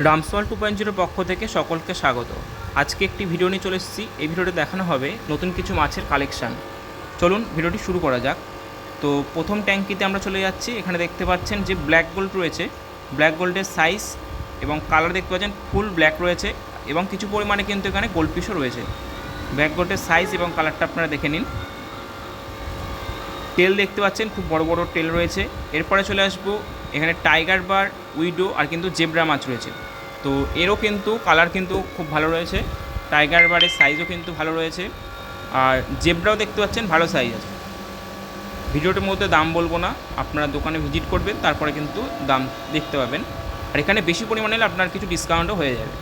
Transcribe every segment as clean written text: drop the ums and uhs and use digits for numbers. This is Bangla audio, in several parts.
রামসওয়াল 2.0 পক্ষ থেকে সকলকে স্বাগত। আজকে একটি ভিডিও নিয়ে চলে এসেছি। এই ভিডিওতে দেখানো হবে নতুন কিছু মাছের কালেকশান। চলুন ভিডিওটি শুরু করা যাক। তো প্রথম ট্যাঙ্কিতে আমরা চলে যাচ্ছি। এখানে দেখতে পাচ্ছেন যে ব্ল্যাক গোল্ড রয়েছে, ব্ল্যাক গোল্ডের সাইজ এবং কালার দেখতে পাচ্ছেন ফুল ব্ল্যাক রয়েছে এবং কিছু পরিমাণে কিন্তু এখানে গোল্ড পিসও রয়েছে। ব্ল্যাক গোল্ডের সাইজ এবং কালারটা আপনারা দেখে নিন। টেল দেখতে পাচ্ছেন, খুব বড় বড় টেল রয়েছে। এরপরে চলে আসবো, এখানে টাইগার বার, উইডো আর কিন্তু জেব্রা মাছ রয়েছে। তো এরও কিন্তু কালার কিন্তু খুব ভালো রয়েছে, টাইগার বারের সাইজও কিন্তু ভালো রয়েছে, আর জেব্রাও দেখতে পাচ্ছেন ভালো সাইজ আছে। ভিডিওটির মধ্যে দাম বলবো না, আপনারা দোকানে ভিজিট করবেন তারপরে কিন্তু দাম দেখতে পাবেন। আর এখানে বেশি পরিমাণে হলে আপনার কিছু ডিসকাউন্টও হয়ে যাবে।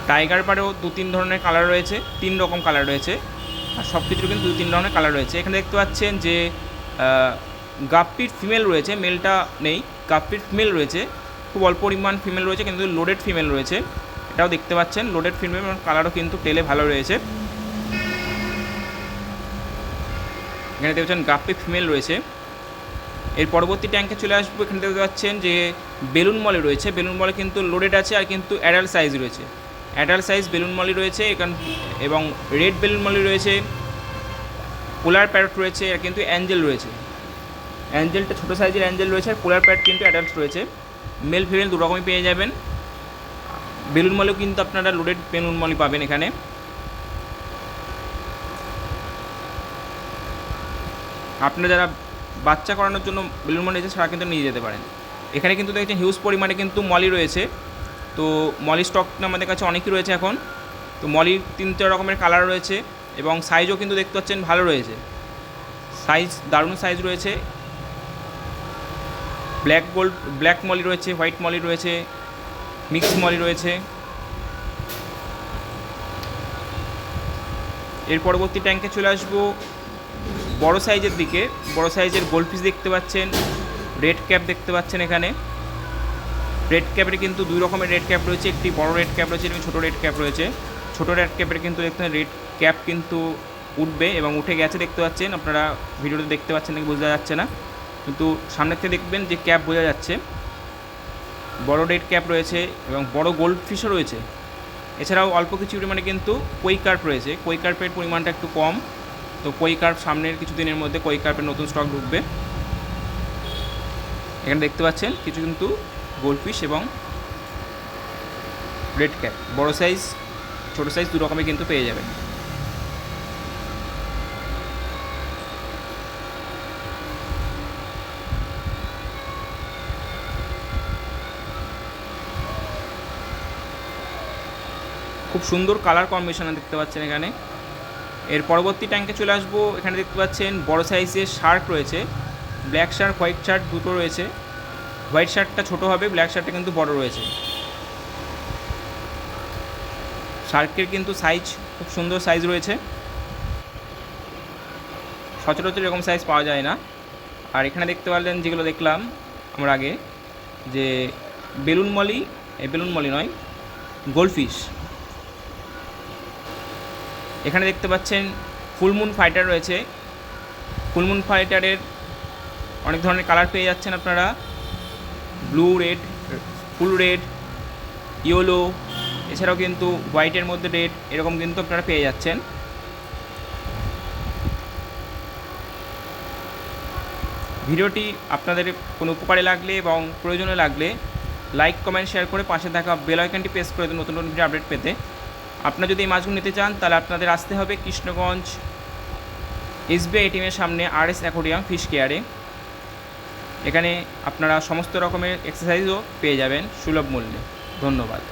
টাইগার বারেও 2-3 ধরনের কালার রয়েছে, 3 রকম কালার রয়েছে, আর সব কিছুর কিন্তু 2-3 ধরনের কালার রয়েছে। এখানে দেখতে পাচ্ছেন যে গাপ্পির ফিমেল রয়েছে, মেলটা নেই, গাপ্পির ফিমেল রয়েছে, খুব অল্প পরিমাণ ফিমেল রয়েছে কিন্তু লোডেড ফিমেল রয়েছে। এটাও দেখতে পাচ্ছেন লোডেড ফিমেল, কালারও কিন্তু টেলে ভালো রয়েছে। এখানে দেখতে পাচ্ছেন গাপ্পি ফিমেল রয়েছে। এর পরবর্তী ট্যাঙ্কে চলে আসবো। এখানে দেখতে পাচ্ছেন যে বেলুন মলি রয়েছে, বেলুন মলি কিন্তু লোডেড আছে আর কিন্তু অ্যাডাল্ট সাইজ রয়েছে, অ্যাডাল্ট সাইজ বেলুন মলি রয়েছে এখান, এবং রেড বেলুন মলি রয়েছে, পোলার প্যারট রয়েছে আর কিন্তু অ্যাঞ্জেল রয়েছে। অ্যাঞ্জেলটা ছোটো সাইজের অ্যাঞ্জেল রয়েছে আর পোলার প্যারট কিন্তু অ্যাডাল্ট রয়েছে। মেল ফিমেল দু রকমই পেয়ে যাবেন। বেলুন মলিও কিন্তু আপনারা লোডেড বেলুন মলি পাবেন এখানে। আপনারা যারা বাচ্চা করানোর জন্য বেলুন মলি রয়েছে তারা কিন্তু নিয়ে যেতে পারেন। এখানে কিন্তু দেখছেন হিউজ পরিমাণে কিন্তু মলি রয়েছে। তো মলি স্টক আমাদের কাছে অনেকই রয়েছে এখন। তো মলির 3-4 রকমের কালার রয়েছে এবং সাইজও কিন্তু দেখতে পাচ্ছেন ভালো রয়েছে, সাইজ দারুণ সাইজ রয়েছে। ব্ল্যাক গোল্ড, ব্ল্যাক মলি রয়েছে, হোয়াইট মলি রয়েছে, মিক্স মলি রয়েছে। এর পরবর্তী ট্যাঙ্কে চলে আসবো বড় সাইজের দিকে। বড় সাইজের গোল্ড পিস দেখতে পাচ্ছেন, রেড ক্যাপ দেখতে পাচ্ছেন। এখানে রেড ক্যাপের কিন্তু 2 রকমের রেড ক্যাপ রয়েছে, একটি বড় রেড ক্যাপ রয়েছে এবং ছোটো রেড ক্যাপ রয়েছে। ছোটো রেড ক্যাপের কিন্তু দেখতে রেড ক্যাপ কিন্তু উঠবে এবং উঠে গেছে দেখতে পাচ্ছেন। আপনারা ভিডিওতে দেখতে পাচ্ছেন নাকি বোঝা যাচ্ছে না, কিন্তু সামনের থেকে দেখবেন যে ক্যাপ বোঝা যাচ্ছে। বড় রেড ক্যাপ রয়েছে এবং বড় গোল্ড ফিশও রয়েছে। এছাড়াও অল্প কিছু পরিমাণে কিন্তু কই কার্প রয়েছে, কই কার্পের পরিমাণটা একটু কম। তো কই কার্প সামনের কিছু দিনের মধ্যে কই কার্পের নতুন স্টক ঢুকবে। এখানে দেখতে পাচ্ছেন কিছু কিন্তু গোল্ড ফিশ এবং রেড ক্যাপ, বড় সাইজ ছোটো সাইজ 2 রকমই কিন্তু পেয়ে যাবেন। খুব সুন্দর কালার কম্বিনেশন দেখতে পাচ্ছেন এখানে। এর পরবর্তী ট্যাঙ্কে চলে আসবো। এখানে দেখতে পাচ্ছেন বড় সাইজের শার্ক রয়েছে, ব্ল্যাক শার্ক, হোয়াইট শার্ক দুটো রয়েছে। হোয়াইট শার্টটা ছোটো হবে, ব্ল্যাক শার্টটা কিন্তু বড় রয়েছে। শার্কের কিন্তু সাইজ খুব সুন্দর সাইজ রয়েছে, সচরাচর এরকম সাইজ পাওয়া যায় না। আর এখানে দেখতে পারলেন যেগুলো দেখলাম আমরা আগে, যে বেলুন মলি, এই বেলুন মলি নয়, গোল্ডফিশ। এখানে দেখতে পাচ্ছেন ফুলমুন ফাইটার রয়েছে। ফুলমুন ফাইটারের অনেক ধরনের কালার পেয়ে যাচ্ছেন আপনারা, ব্লু, রেড, ফুল রেড, ইয়েলো, এছাড়াও কিন্তু হোয়াইটের মধ্যে রেড, এরকম কিন্তু আপনারা পেয়ে যাচ্ছেন। ভিডিওটি আপনাদের কোনো উপকারে লাগলে এবং প্রয়োজনে লাগলে লাইক, কমেন্ট, শেয়ার করে পাশে থাকা বেল আইকনটি প্রেস করে দিন নতুন নতুন ভিডিও আপডেট পেতে। আপনারা যদি এই মাছগুলো নিতে চান তাহলে আপনাদের আসতে হবে কৃষ্ণগঞ্জ SBI ATM-এর সামনে RS অ্যাকোয়ারিয়াম ফিশ কেয়ারে। এখানে আপনারা সমস্ত রকমের এক্সারসাইজও পেয়ে যাবেন সুলভ মূল্যে। ধন্যবাদ।